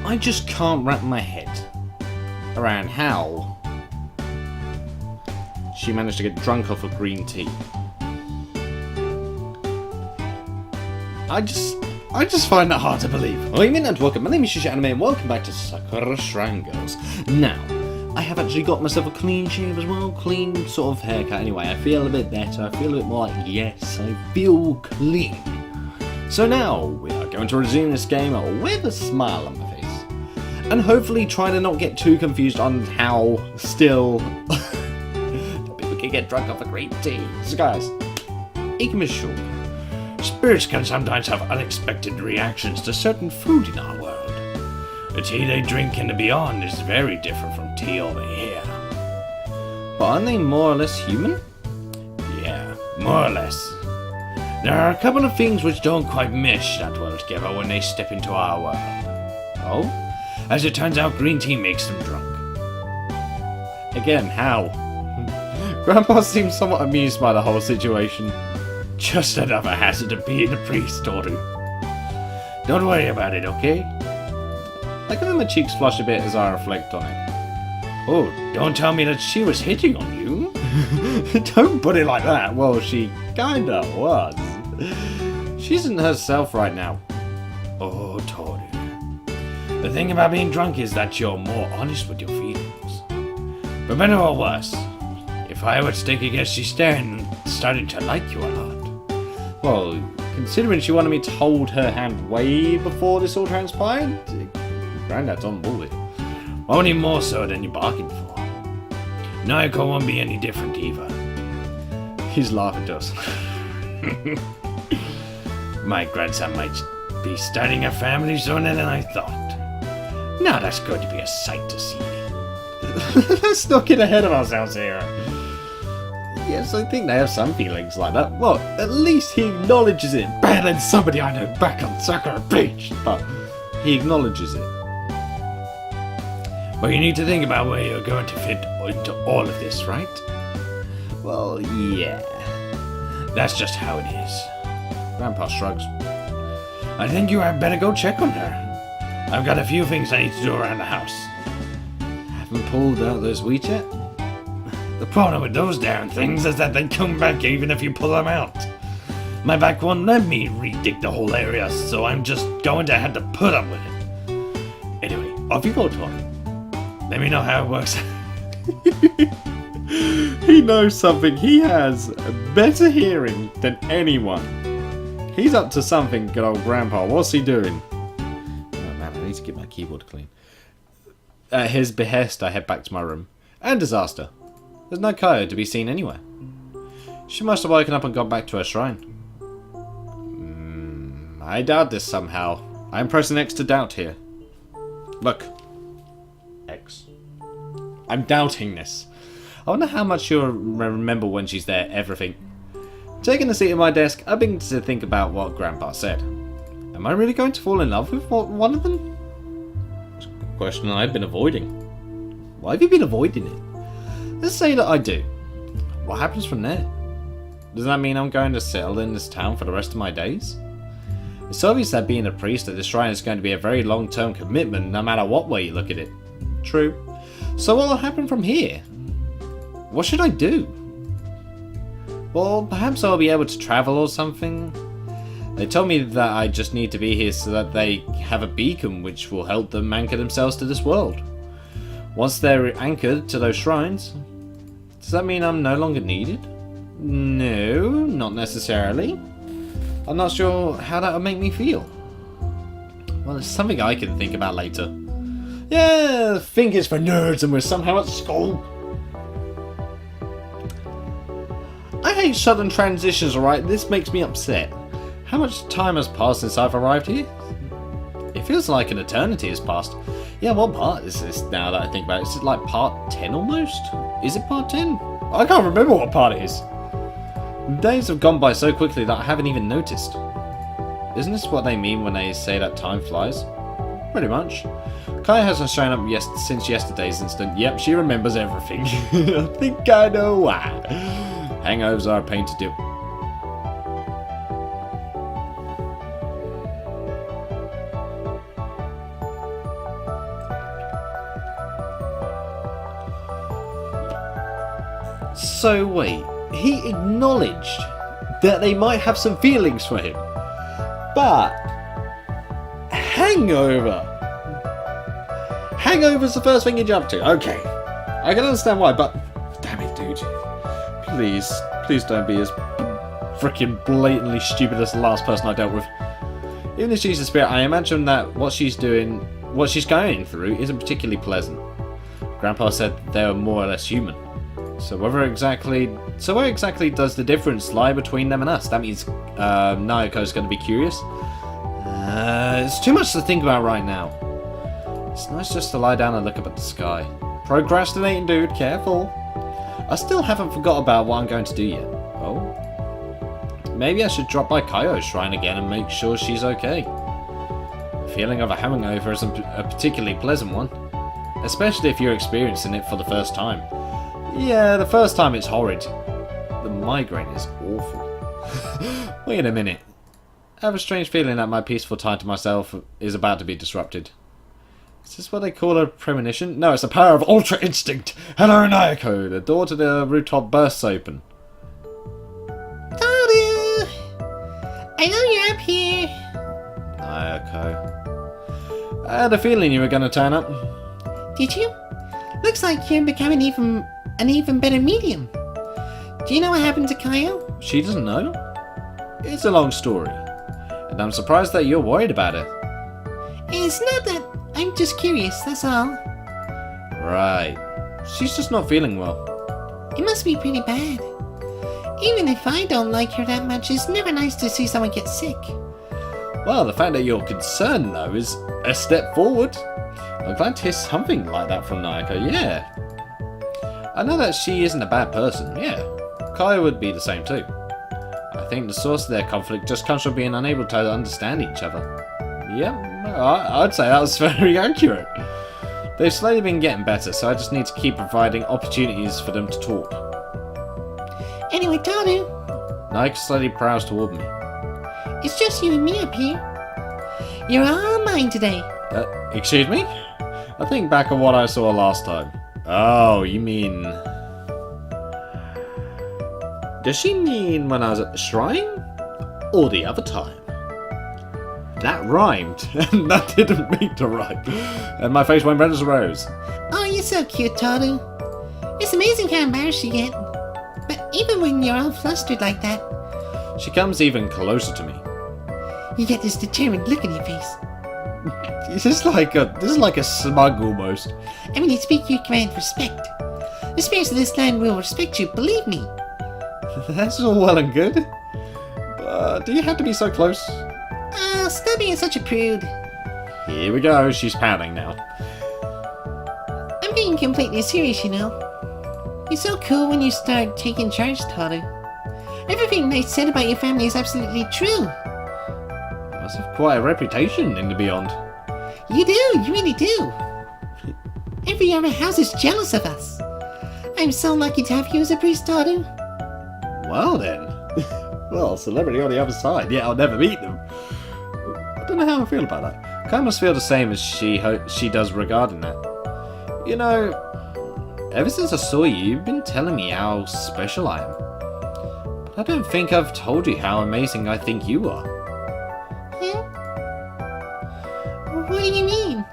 I just can't wrap my head around how she managed to get drunk off of green tea. I just find that hard to believe. I'm in and welcome. My name is Yuusha Anime and welcome back to Sakura Shrine Girls. Now, I have actually got myself a clean shave as well, clean sort of haircut anyway. I feel a bit better, I feel a bit more like, yes, I feel clean. So now, we are going to resume this game with a smile on my face. And hopefully try to not get too confused on how still people can get drunk off a green tea. So guys, Heikky is short. Spirits can sometimes have unexpected reactions to certain food in our world. The tea they drink in the beyond is very different from tea over here. But aren't they more or less human? Yeah, more or less. There are a couple of things which don't quite mesh that well together when they step into our world. Oh? As it turns out, green tea makes them drunk. Again, how? Grandpa seems somewhat amused by the whole situation. Just another hazard of being a priest, Toru. Don't worry about it, okay? I can feel my cheeks flush a bit as I reflect on it. Oh, don't tell me that she was hitting on you. Don't put it like that. Well, she kinda was. She isn't herself right now. Oh, Toru. The thing about being drunk is that you're more honest with your feelings. For better or worse, if I were to take a guess, she's staring and starting to like you a lot. Well, considering she wanted me to hold her hand way before this all transpired, Grandad's on board. Only more so than you bargained for. Naoko won't be any different either. He's laughing at us. My grandson might be starting a family sooner than I thought. Now that's going to be a sight to see. Let's not get ahead of ourselves here. Yes, I think they have some feelings like that. Well, at least he acknowledges it. Better than somebody I know back on Sakura Beach. But he acknowledges it. But you need to think about where you're going to fit into all of this, right? Well, yeah. That's just how it is. Grandpa shrugs. I think you had better go check on her. I've got a few things I need to do around the house. Haven't pulled out those wheat yet? The problem with those damn things is that they come back even if you pull them out. My back won't let me redig the whole area, so I'm just going to have to put up with it. Anyway, off you go, Toru. Let me know how it works. He knows something. He has better hearing than anyone. He's up to something, good old grandpa. What's he doing? Oh man, I need to get my keyboard clean. At his behest, I head back to my room. And disaster. There's no Kyo to be seen anywhere. She must have woken up and gone back to her shrine. I doubt this somehow. I'm pressing X to doubt here. Look. X. I'm doubting this. I wonder how much she'll remember when she's there, everything. Taking a seat at my desk, I begin to think about what Grandpa said. Am I really going to fall in love with one of them? It's a question I've been avoiding. Why have you been avoiding it? Let's say that I do. What happens from there? Does that mean I'm going to settle in this town for the rest of my days? It's obvious that being a priest at this shrine is going to be a very long-term commitment no matter what way you look at it. True. So what will happen from here? What should I do? Well, perhaps I'll be able to travel or something. They told me that I just need to be here so that they have a beacon which will help them anchor themselves to this world. Once they're anchored to those shrines, does that mean I'm no longer needed? No, not necessarily. I'm not sure how that would make me feel. Well, it's something I can think about later. Yeah, think it's for nerds and we're somehow at school. I hate sudden transitions, alright? This makes me upset. How much time has passed since I've arrived here? It feels like an eternity has passed. Yeah, what part is this now that I think about it? Is it like part 10 almost? Is it part 10? I can't remember what part it is. Days have gone by so quickly that I haven't even noticed. Isn't this what they mean when they say that time flies? Pretty much. Kai hasn't shown up since yesterday's incident. Yep, she remembers everything. I think I know why. Hangovers are a pain to deal. So wait, he acknowledged that they might have some feelings for him. But hangover. Hangover's the first thing you jump to. Okay. I can understand why, but damn it, dude. Please don't be as freaking blatantly stupid as the last person I dealt with. Even if she's a spirit, I imagine that what she's going through isn't particularly pleasant. Grandpa said they were more or less human. So where exactly does the difference lie between them and us? That means Naoko's going to be curious. It's too much to think about right now. It's nice just to lie down and look up at the sky. Procrastinating, dude. Careful. I still haven't forgot about what I'm going to do yet. Oh. Maybe I should drop by Kaio's shrine again and make sure she's okay. The feeling of a hangover isn't a particularly pleasant one. Especially if you're experiencing it for the first time. Yeah, the first time it's horrid. The migraine is awful. Wait a minute. I have a strange feeling that my peaceful time to myself is about to be disrupted. Is this what they call a premonition? No, it's the power of Ultra Instinct. Hello, Naoko. The door to the rooftop bursts open. Toru! I know you're up here. Naoko. I had a feeling you were going to turn up. Did you? Looks like you're becoming an even better medium. Do you know what happened to Kaio? She doesn't know? It's a long story. And I'm surprised that you're worried about it. It's not that. I'm just curious, that's all. Right. She's just not feeling well. It must be pretty bad. Even if I don't like her that much, it's never nice to see someone get sick. Well, the fact that you're concerned, though, is a step forward. I'm glad to hear something like that from Naoko, yeah. I know that she isn't a bad person, yeah. Kaio would be the same too. I think the source of their conflict just comes from being unable to understand each other. Yep, I'd say that was very accurate. They've slowly been getting better, so I just need to keep providing opportunities for them to talk. Anyway, Toru. Naoko slowly prowls toward me. It's just you and me up here. You're all mine today. Excuse me? I think back on what I saw last time. Oh, you mean... Does she mean when I was at the shrine? Or the other time? That rhymed, and that didn't mean to rhyme. And my face went red as a rose. Oh, you're so cute, Toru. It's amazing how embarrassed you get. But even when you're all flustered like that... She comes even closer to me. You get this determined look in your face. This is like a smug almost. And when you speak, you command respect. The spirits of this land will respect you, believe me. That's all well and good. Do you have to be so close? Stop being such a prude. Here we go, she's pouting now. I'm being completely serious, you know. You're so cool when you start taking charge, Toru. Everything they said about your family is absolutely true. You must have quite a reputation in the beyond. You do, you really do. Every other house is jealous of us. I'm so lucky to have you as a priest, Toru. Well then. Well, celebrity on the other side. Yeah, I'll never meet them. I don't know how I feel about that. I must feel the same as she does regarding that. You know, ever since I saw you, you've been telling me how special I am. But I don't think I've told you how amazing I think you are. Yeah? What do you mean?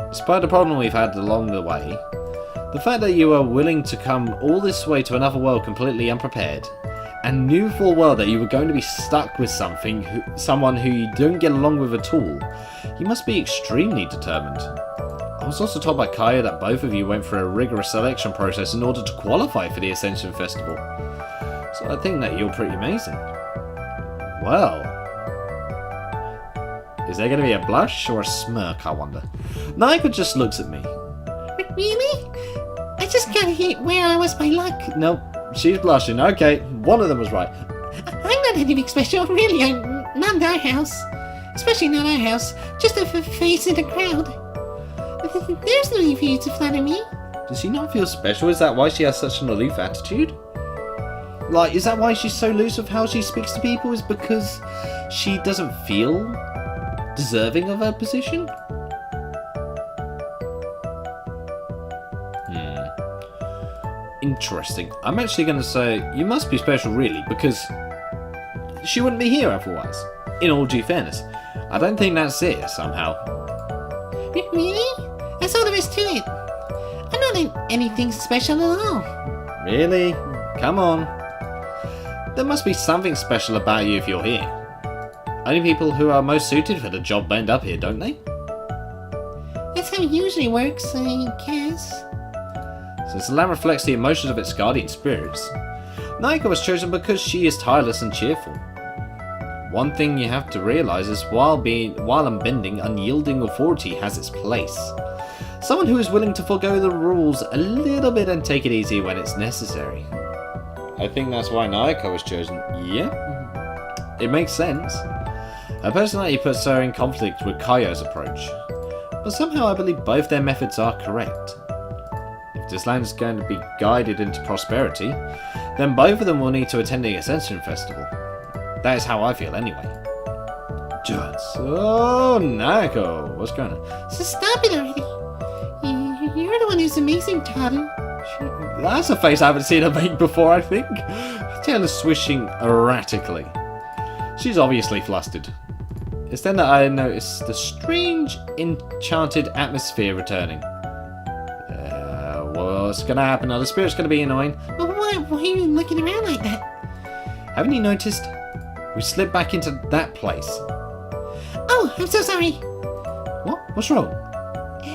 Despite the problem we've had along the way, the fact that you are willing to come all this way to another world completely unprepared, and knew full well that you were going to be stuck with someone who you don't get along with at all, you must be extremely determined. I was also told by Kaio that both of you went through a rigorous selection process in order to qualify for the Ascension Festival. So I think that you're pretty amazing. Well, is there going to be a blush or a smirk, I wonder? Naoko just looks at me. Really? I just got hit where I was by luck. Nope, she's blushing. Okay, one of them was right. I'm not anything special, really. I'm not our house. Especially not our house. Just a face in the crowd. There's no need for you to flatter me. Does she not feel special? Is that why she has such an aloof attitude? Like, is that why she's so loose with how she speaks to people? Is because she doesn't feel deserving of her position? interesting. I'm actually going to say you must be special, really, because she wouldn't be here otherwise. In all due fairness, I don't think that's it somehow. Really? That's all there is to it. I'm not in anything special at all. Really? Come on. There must be something special about you if you're here. Only people who are most suited for the job end up here, don't they? That's how it usually works, I guess. Since the land reflects the emotions of its guardian spirits, Naiko was chosen because she is tireless and cheerful. One thing you have to realise is while unbending, unyielding authority has its place. Someone who is willing to forego the rules a little bit and take it easy when it's necessary. I think that's why Naiko was chosen. Yeah, it makes sense. Her personality puts her in conflict with Kaio's approach, but somehow I believe both their methods are correct. If this land is going to be guided into prosperity, then both of them will need to attend the Ascension Festival. That is how I feel anyway. Just oh, Naiko, what's going on? So stop it already. You're the one who's amazing, Tata. That's a face I haven't seen her make before, I think. Tail is swishing erratically. She's obviously flustered. It's then that I notice the strange, enchanted atmosphere returning. What's gonna happen now? The spirit's gonna be annoying. Well, why are you looking around like that? Haven't you noticed? We slipped back into that place. Oh, I'm so sorry. What? What's wrong?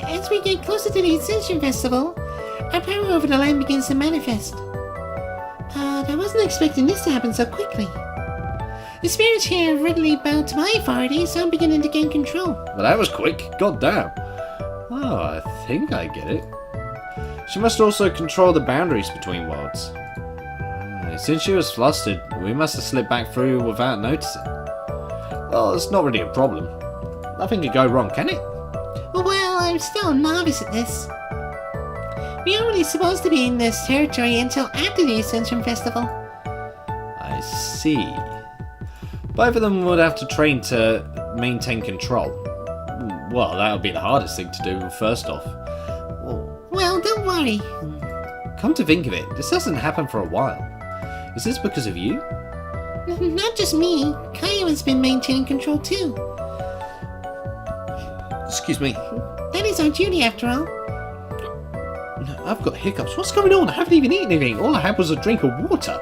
As we get closer to the Ascension Festival, our power over the land begins to manifest. But I wasn't expecting this to happen so quickly. The spirits here have readily bowed to my authority, so I'm beginning to gain control. Well, that was quick. God damn. Oh, I think I get it. She must also control the boundaries between worlds. Since she was flustered, we must have slipped back through without noticing. Well, it's not really a problem. Nothing could go wrong, can it? Well, I'm still a novice at this. We aren't really supposed to be in this territory until after the Ascension Festival. I see. Both of them would have to train to maintain control. Well, that would be the hardest thing to do, first off. Well, don't worry. Come to think of it, this hasn't happened for a while. Is this because of you? Not just me. Kaio has been maintaining control too. Excuse me. That is our duty after all. I've got hiccups. What's going on? I haven't even eaten anything. All I had was a drink of water.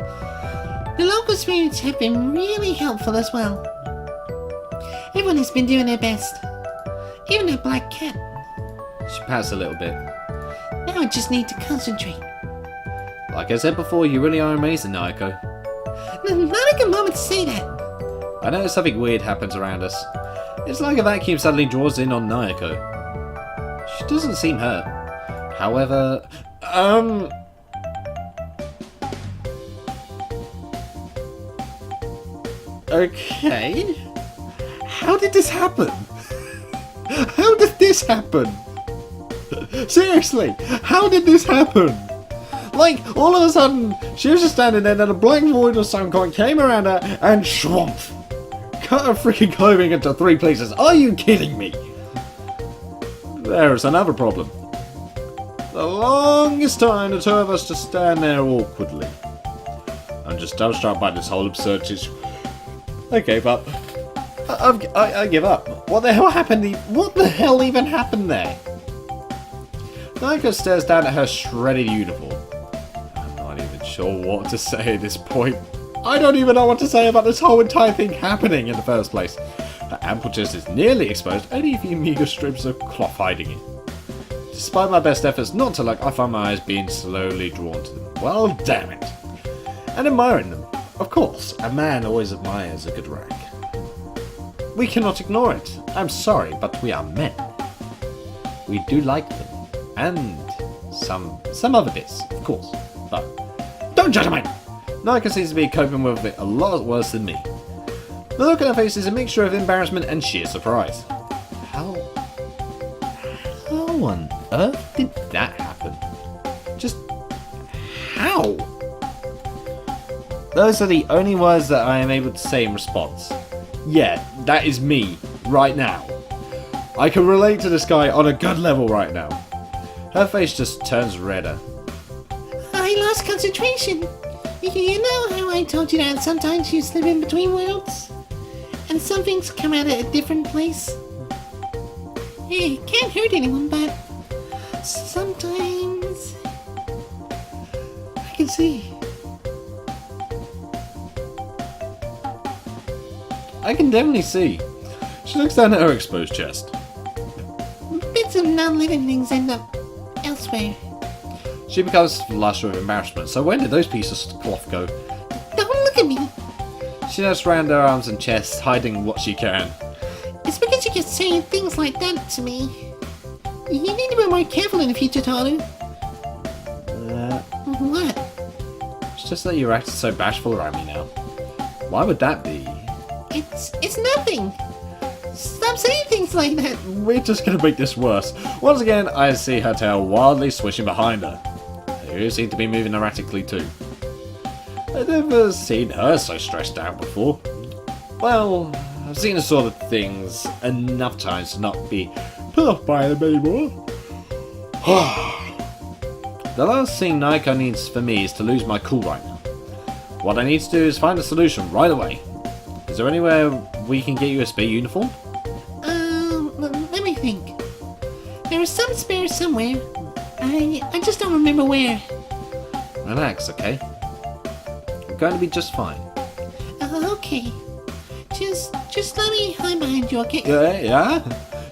The local spirits have been really helpful as well. Everyone has been doing their best. Even that black cat. She pats a little bit. Now I just need to concentrate. Like I said before, you really are amazing, Naiko. Not a good moment to say that. I know something weird happens around us. It's like a vacuum suddenly draws in on Naiko. She doesn't seem hurt. However, okay. How did this happen? How did this happen? Seriously, how did this happen? Like, all of a sudden, she was just standing there, and then a black void of some kind came around her and shwoomph! Cut her freaking clothing into 3 pieces. Are you kidding me? There's another problem. The longest time the two of us just stand there awkwardly. I'm just dumbstruck by this whole absurd situation. I gave up. I give up. What the hell happened? What the hell even happened there? Naiko stares down at her shredded uniform. I'm not even sure what to say at this point. I don't even know what to say about this whole entire thing happening in the first place. Her ample chest is nearly exposed, only a few meagre strips of cloth hiding it. Despite my best efforts not to look, I find my eyes being slowly drawn to them. Well, damn it. And admiring them. Of course, a man always admires a good rag. We cannot ignore it. I'm sorry, but we are men. We do like them. And some other bits, of course. But don't judge me! Naiko seems to be coping with it a lot worse than me. The look on her face is a mixture of embarrassment and sheer surprise. How on earth did that happen? Just how? Those are the only words that I am able to say in response. Yeah, that is me, right now. I can relate to this guy on a good level right now. Her face just turns redder. I lost concentration. You know how I told you that sometimes you slip in between worlds? And some things come out at a different place? It can't hurt anyone, but sometimes I can see. I can definitely see. She looks down at her exposed chest. Bits of non-living things end up elsewhere. She becomes flushed with embarrassment. So where did those pieces of cloth go? Don't look at me. She nurses around her arms and chest, hiding what she can. It's because you keep saying things like that to me. You need to be more careful in the future, Toru. What? It's just that you're acting so bashful around me now. Why would that be? It's nothing. Stop saying things like that. We're just gonna make this worse. Once again, I see her tail wildly swishing behind her. Her ears seem to be moving erratically too. I've never seen her so stressed out before. Well, I've seen her sort of things enough times to not be put off by them anymore. The last thing Naiko needs for me is to lose my cool right now. What I need to do is find a solution right away. Is there anywhere we can get you a spare uniform? Let me think. There is some spare somewhere. I just don't remember where. Relax, okay? I'm going to be just fine. Okay. Just let me hide behind you, okay? Yeah?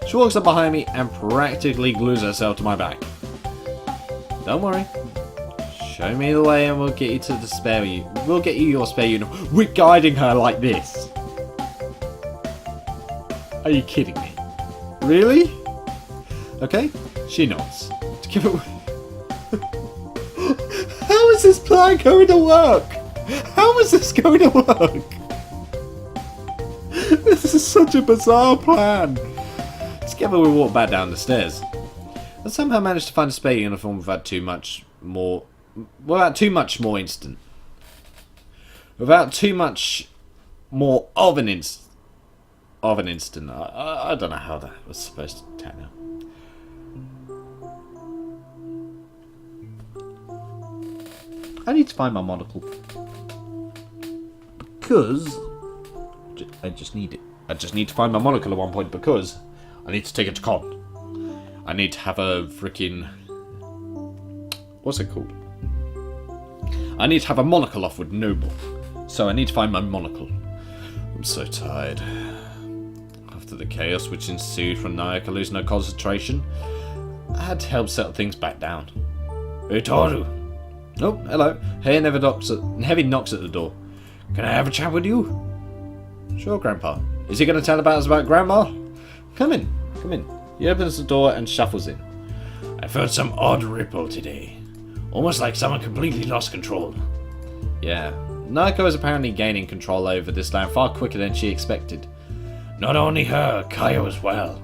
She walks up behind me and practically glues herself to my back. Don't worry. Show me the way and we'll get you to the spare We'll get you your spare uniform. We're guiding her like this. Are you kidding me? Really? Okay, she nods. To give it. How is this plan going to work? How is this going to work? This is such a bizarre plan. Together we walk back down the stairs. And somehow managed to find a spare uniform without too much more instant. Without too much more of an instant. I don't know how that was supposed to turn out. I need to find my monocle. Because I just need it. I just need to find my monocle at one point because I need to take it to con. I need to have a freaking... What's it called? I need to have a monocle off with Noble. So I need to find my monocle. I'm so tired. After the chaos which ensued from Naika losing her concentration, I had to help settle things back down. Hey, Toru! Oh, hello. Heavy knocks at the door. Can I have a chat with you? Sure, Grandpa. Is he going to tell us about Grandma? Come in. He opens the door and shuffles in. I felt some odd ripple today. Almost like someone completely lost control. Yeah, Naoko is apparently gaining control over this land far quicker than she expected. Not only her, Kaio as well.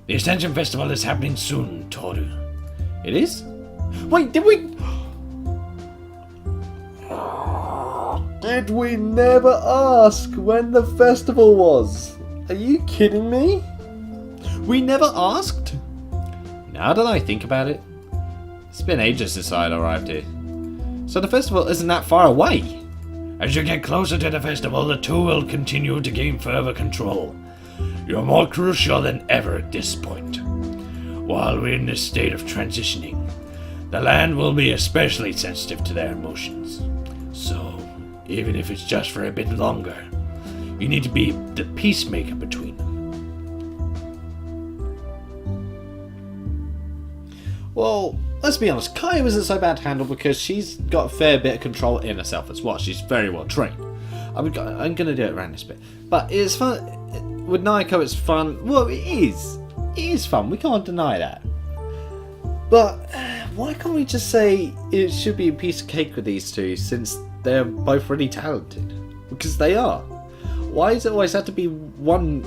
The Ascension Festival is happening soon, Toru. It is? Wait, did we... Did we never ask when the festival was? Are you kidding me? We never asked? Now that I think about it, it's been ages since I arrived here. So the festival isn't that far away. As you get closer to the festival, the two will continue to gain further control. You're more crucial than ever at this point. While we're in this state of transitioning, the land will be especially sensitive to their emotions. So, even if it's just for a bit longer, you need to be the peacemaker between them. Well, let's be honest, Kaio isn't so bad to handle because she's got a fair bit of control in herself as well. She's very well trained. I'm going to do it around this bit. But it's fun. With Naoko, it's fun. Well, it is. It is fun. We can't deny that. But why can't we just say it should be a piece of cake with these two since they're both really talented? Because they are. Why does it always have to be one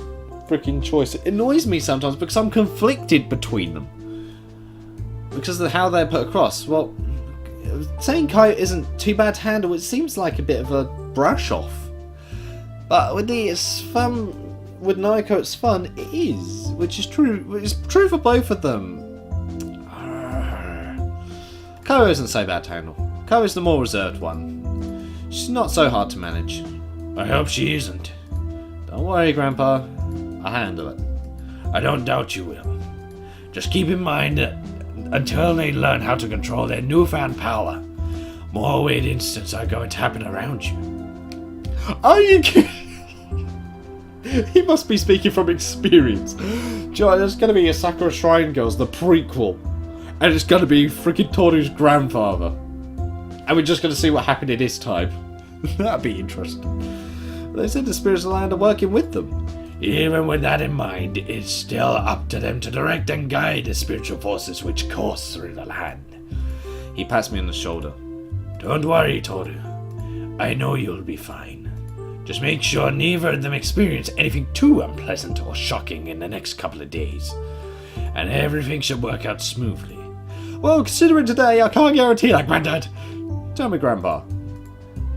freaking choice? It annoys me sometimes because I'm conflicted between them. Because of how they're put across. Well, saying Kaio isn't too bad to handle, it seems like a bit of a brush off. But with it's fun. With Naoko, it's fun. It is, which is true. It's true for both of them. Kaio isn't so bad to handle. Kao's the more reserved one. She's not so hard to manage. I hope she isn't. Don't worry, Grandpa. I'll handle it. I don't doubt you will. Just keep in mind that until they learn how to control their newfound power, more weird incidents are going to happen around you. Are you kidding? He must be speaking from experience. Joe, there's going to be a Sakura Shrine Girls, the prequel. And it's going to be freaking Toru's grandfather. And we're just going to see what happened in this time. That'd be interesting. They said the spirits of the land are working with them. Even with that in mind, it's still up to them to direct and guide the spiritual forces which course through the land. He pats me on the shoulder. Don't worry, Toru. I know you'll be fine. Just make sure neither of them experience anything too unpleasant or shocking in the next couple of days. And everything should work out smoothly. Well, considering today, I can't guarantee that, Granddad. Tell me, Grandpa,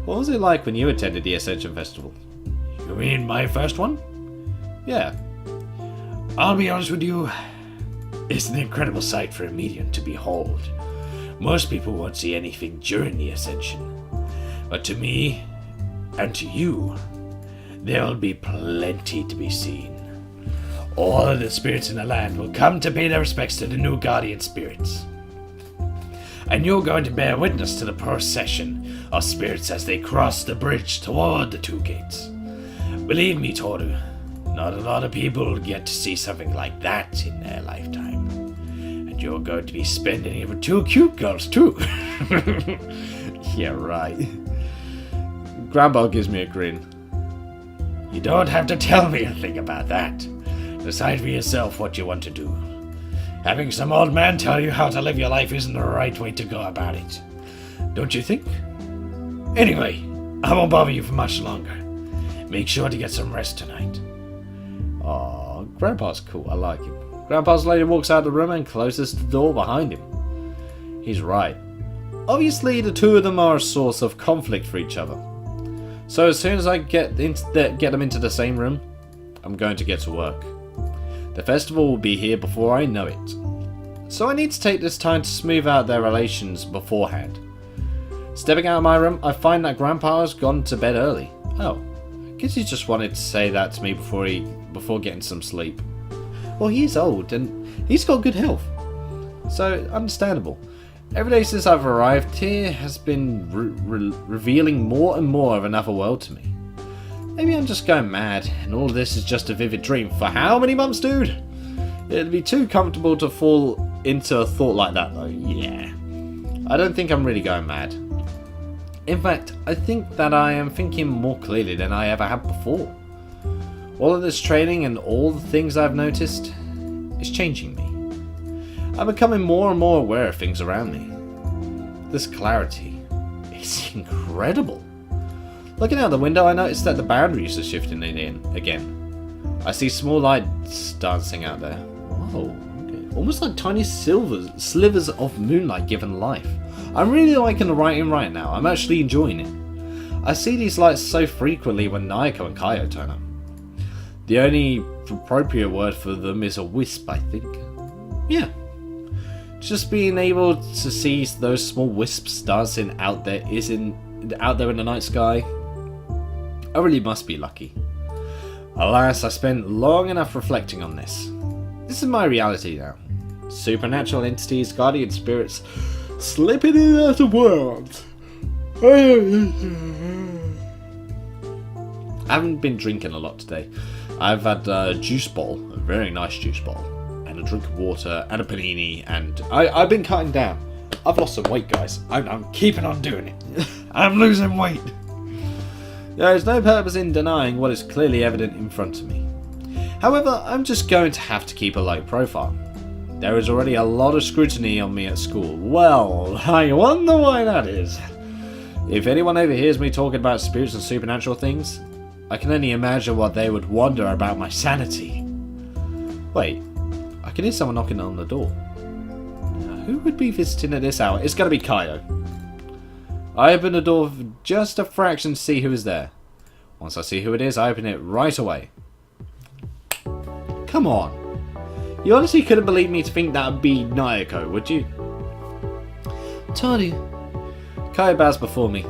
what was it like when you attended the Ascension Festival? You mean my first one? Yeah. I'll be honest with you, it's an incredible sight for a medium to behold. Most people won't see anything during the Ascension. But to me, and to you, there'll be plenty to be seen. All of the spirits in the land will come to pay their respects to the new guardian spirits. And you're going to bear witness to the procession of spirits as they cross the bridge toward the two gates. Believe me, Toru, not a lot of people get to see something like that in their lifetime. And you're going to be spending it with two cute girls, too. Yeah, right. Grandpa gives me a grin. You don't have to tell me a thing about that. Decide for yourself what you want to do. Having some old man tell you how to live your life isn't the right way to go about it. Don't you think? Anyway, I won't bother you for much longer. Make sure to get some rest tonight. Aw, Grandpa's cool. I like him. Grandpa's lady walks out of the room and closes the door behind him. He's right. Obviously, the two of them are a source of conflict for each other. So as soon as I get them into the same room, I'm going to get to work. The festival will be here before I know it. So I need to take this time to smooth out their relations beforehand. Stepping out of my room, I find that Grandpa has gone to bed early. Oh, I guess he just wanted to say that to me before getting some sleep. Well, he's old and he's got good health. So, understandable. Every day since I've arrived here has been revealing more and more of another world to me. Maybe I'm just going mad, and all this is just a vivid dream. For how many months, dude? It'd be too comfortable to fall into a thought like that, though. Yeah. I don't think I'm really going mad. In fact, I think that I am thinking more clearly than I ever have before. All of this training and all the things I've noticed is changing me. I'm becoming more and more aware of things around me. This clarity is incredible. Looking out the window, I noticed that the boundaries are shifting in again. I see small lights dancing out there. Whoa, okay. Almost like tiny slivers of moonlight given life. I'm really liking the writing right now. I'm actually enjoying it. I see these lights so frequently when Naoko and Kaio turn up. The only appropriate word for them is a wisp, I think. Yeah. Just being able to see those small wisps dancing out there in the night sky, I really must be lucky. Alas, I spent long enough reflecting on this. This is my reality now. Supernatural entities, guardian spirits, slipping in and out of worlds. I haven't been drinking a lot today. I've had a juice bowl, a very nice juice bowl, and a drink of water, and a panini, and I've been cutting down. I've lost some weight, guys. I'm keeping on doing it. I'm losing weight. There is no purpose in denying what is clearly evident in front of me. However, I'm just going to have to keep a low profile. There is already a lot of scrutiny on me at school. Well, I wonder why that is. If anyone overhears me talking about spirits and supernatural things, I can only imagine what they would wonder about my sanity. Wait, I can hear someone knocking on the door. Now, who would be visiting at this hour? It's going to be Kaio. I open the door for just a fraction to see who is there. Once I see who it is, I open it right away. Come on. You honestly couldn't believe me to think that would be Naoko, would you? Toru, Kaya bows before me.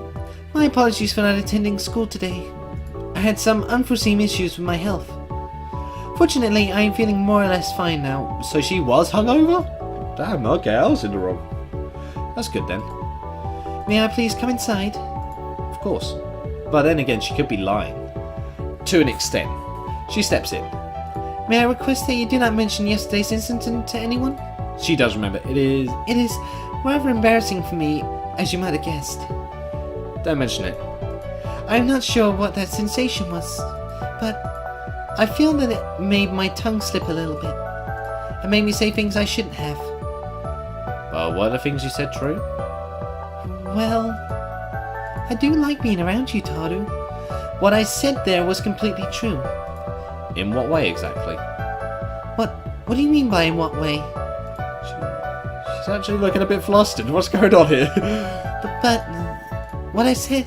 My apologies for not attending school today. I had some unforeseen issues with my health. Fortunately, I am feeling more or less fine now. So she was hungover? Damn, okay, I was in the wrong. That's good then. May I please come inside? Of course. But then again, she could be lying. To an extent. She steps in. May I request that you do not mention yesterday's incident to anyone? She does remember. It is rather embarrassing for me, as you might have guessed. Don't mention it. I am not sure what that sensation was, but I feel that it made my tongue slip a little bit. It made me say things I shouldn't have. Well, were the things you said true? Well, I do like being around you, Taru. What I said there was completely true. In what way exactly? What do you mean by in what way? She's actually looking a bit flustered. What's going on here? But what I said,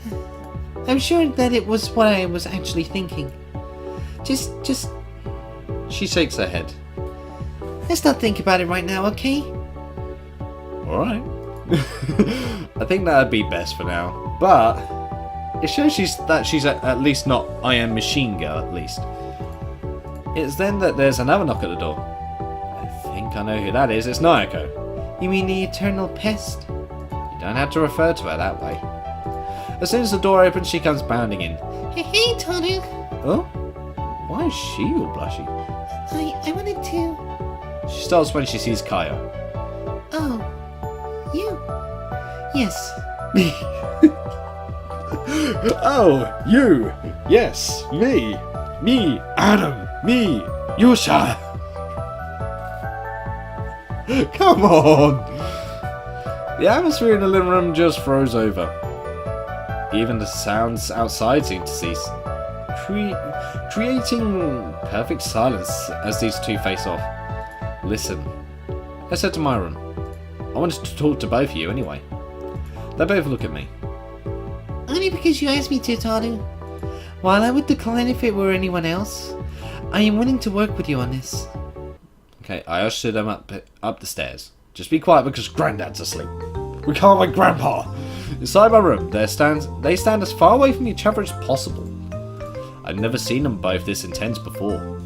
I'm sure that it was what I was actually thinking. Just... She shakes her head. Let's not think about it right now, okay? Alright. I think that'd be best for now. But it shows that she's at least not I am machine girl, at least. It's then that there's another knock at the door. I think I know who that is. It's Naoko. You mean the eternal pest? You don't have to refer to her that way. As soon as the door opens, she comes bounding in. Hey, Taru. Oh? Why is she all blushy? I wanted to... She starts when she sees Kaya. Oh. You? Yes. Me. Oh, you. Yes, me. Me, Adam. Me, Yuusha. Come on. The atmosphere in the living room just froze over. Even the sounds outside seem to cease, creating perfect silence as these two face off. Listen, let's head to my room. I wanted to talk to both of you anyway. They both look at me. Only because you asked me to, Taru. While I would decline if it were anyone else, I am willing to work with you on this. Okay, I usher them up the stairs. Just be quiet because Granddad's asleep. We can't wake Grandpa. Inside my room, they stand as far away from each other as possible. I've never seen them both this intense before.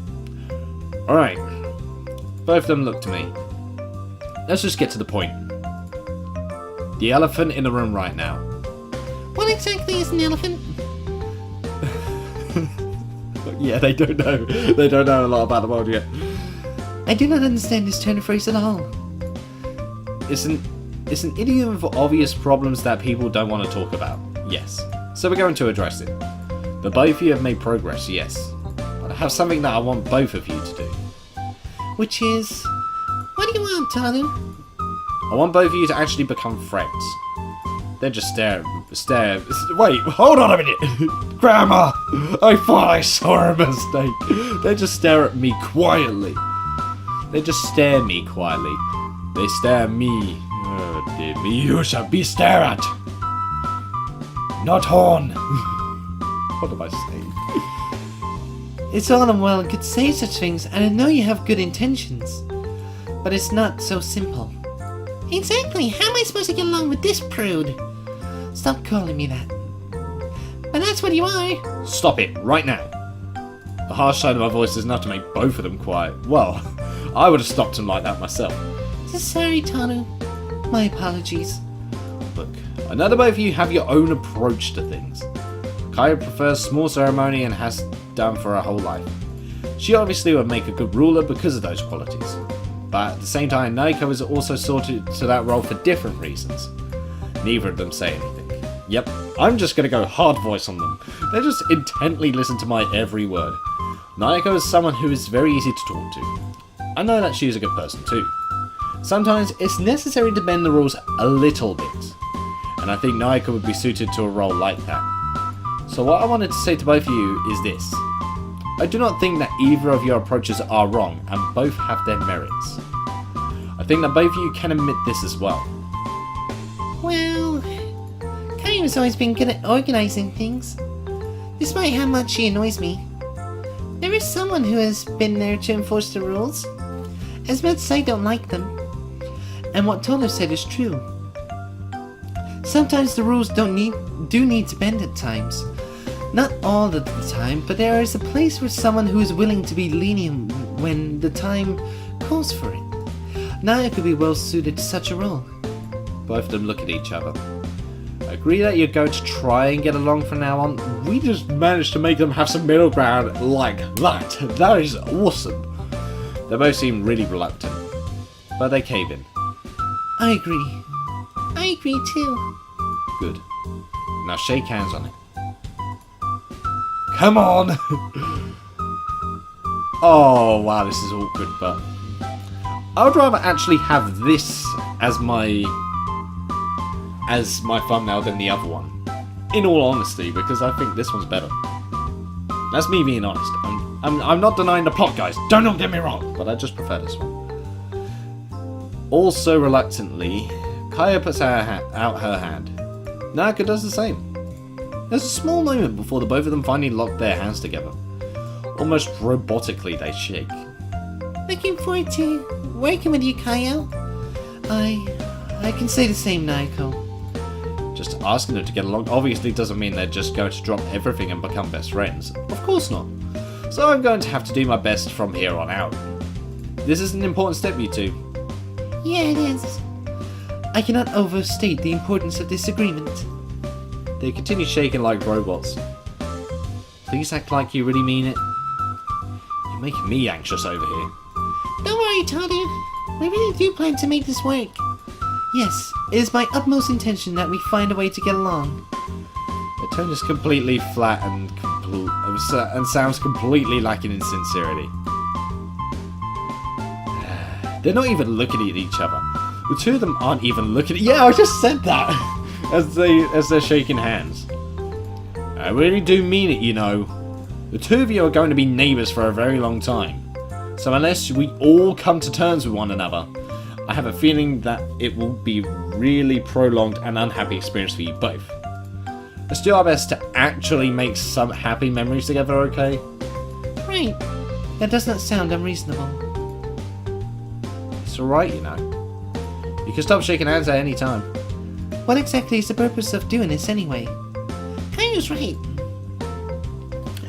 Alright, both of them look to me. Let's just get to the point. The elephant in the room right now. What exactly is an elephant? Yeah, they don't know. They don't know a lot about the world yet. I do not understand this turn of phrase at all. It's an idiom for obvious problems that people don't want to talk about. Yes. So we're going to address it. But both of you have made progress, yes. But I have something that I want both of you to do. Which is... What do you want, Taru? I want both of you to actually become friends. They just stare. Wait, hold on a minute! Grandma! I thought I saw a mistake. They just stare at me quietly. They just stare me quietly. They stare at me. Oh dear me, you shall be stared at. Not horn. What am I saying? It's all in well and good to say such things, and I know you have good intentions. But it's not so simple. Exactly, how am I supposed to get along with this prude? Stop calling me that. But that's what you are. Stop it, right now. The harsh tone of my voice is enough to make both of them quiet. Well, I would have stopped him like that myself. Sorry, Taru. My apologies. Look, I know that both of you have your own approach to things. Kaya prefers small ceremony and has done for her whole life. She obviously would make a good ruler because of those qualities. But at the same time, Naoko is also sorted to that role for different reasons. Neither of them say anything. Yep, I'm just gonna go hard voice on them. They just intently listen to my every word. Naoko is someone who is very easy to talk to. I know that she is a good person too. Sometimes it's necessary to bend the rules a little bit. And I think Naoko would be suited to a role like that. So what I wanted to say to both of you is this. I do not think that either of your approaches are wrong, and both have their merits. I think that both of you can admit this as well. Well, Kaya has always been good at organizing things. Despite how much she annoys me, there is someone who has been there to enforce the rules. As much as I don't like them. And what Tono said is true. Sometimes the rules do need to bend at times. Not all of the time, but there is a place for someone who is willing to be lenient when the time calls for it. Naya could be well suited to such a role. Both of them look at each other. Agree that you're going to try and get along from now on. We just managed to make them have some middle ground like that. That is awesome. They both seem really reluctant, but they cave in. I agree. I agree too. Good. Now shake hands on it. Come on! Oh wow, this is awkward, but I would rather actually have this as my thumbnail than the other one. In all honesty, because I think this one's better. That's me being honest. I'm not denying the plot, guys. Don't get me wrong, but I just prefer this one. Also reluctantly, Kaya puts out her hand. Naka does the same. There's a small moment before the both of them finally lock their hands together. Almost robotically they shake. Looking forward to working with you, Kyle. I can say the same, Naoko. Just asking them to get along obviously doesn't mean they're just going to drop everything and become best friends. Of course not. So I'm going to have to do my best from here on out. This is an important step, you two. Yeah, it is. I cannot overstate the importance of this agreement. They continue shaking like robots. Please act like you really mean it. You're making me anxious over here. Don't worry, Toru. We really do plan to make this work. Yes, it is my utmost intention that we find a way to get along. The tone is completely flat and sounds completely lacking in sincerity. They're not even looking at each other. The two of them aren't even looking at... Yeah, I just said that! as they're shaking hands. I really do mean it, you know. The two of you are going to be neighbours for a very long time. So unless we all come to terms with one another, I have a feeling that it will be really prolonged and unhappy experience for you both. Let's do our best to actually make some happy memories together, okay? Right. That does not sound unreasonable. It's alright, you know. You can stop shaking hands at any time. What exactly is the purpose of doing this anyway? Kaio's right.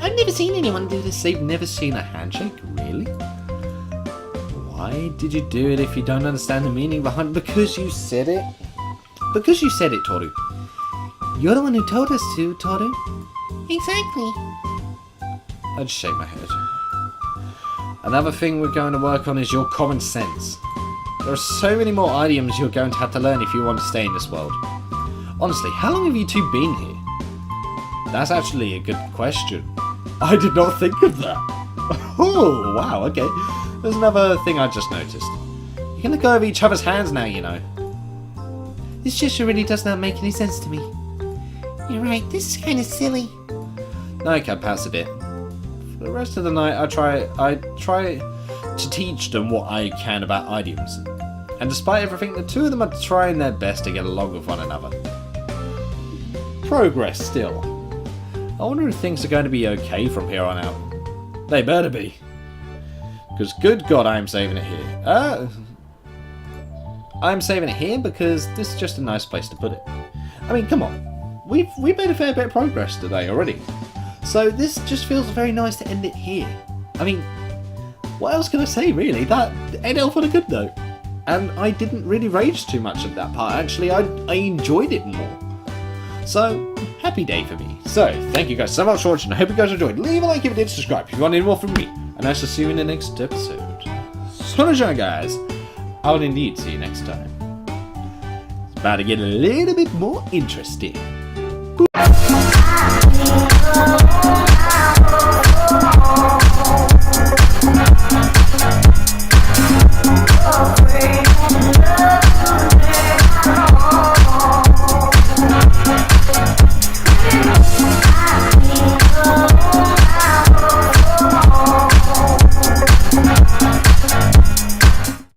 I've never seen anyone do this. They've never seen a handshake? Really? Why did you do it if you don't understand the meaning behind it? Because you said it? Because you said it, Toru. You're the one who told us to, Toru. Exactly. I just shake my head. Another thing we're going to work on is your common sense. There are so many more idioms you're going to have to learn if you want to stay in this world. Honestly, how long have you two been here? That's actually a good question. I did not think of that. Oh, wow, okay. There's another thing I just noticed. You're going to go over each other's hands now, you know. This gesture really does not make any sense to me. You're right, this is kind of silly. Okay, pass a bit. For the rest of the night, I try to teach them what I can about idioms. And despite everything, the two of them are trying their best to get along with one another. Progress still. I wonder if things are going to be okay from here on out. They better be. Because good God, I'm saving it here. I'm saving it here because this is just a nice place to put it. I mean, come on. We've made a fair bit of progress today already. So this just feels very nice to end it here. I mean, what else can I say really? That ended off on a good note. And I didn't really rage too much at that part. Actually, I enjoyed it more. So, happy day for me. So, thank you guys so much for watching. I hope you guys enjoyed. Leave a like if you did, subscribe if you want any more from me. And I shall see you in the next episode. So, guys, I'll indeed see you next time. It's about to get a little bit more interesting. Boop.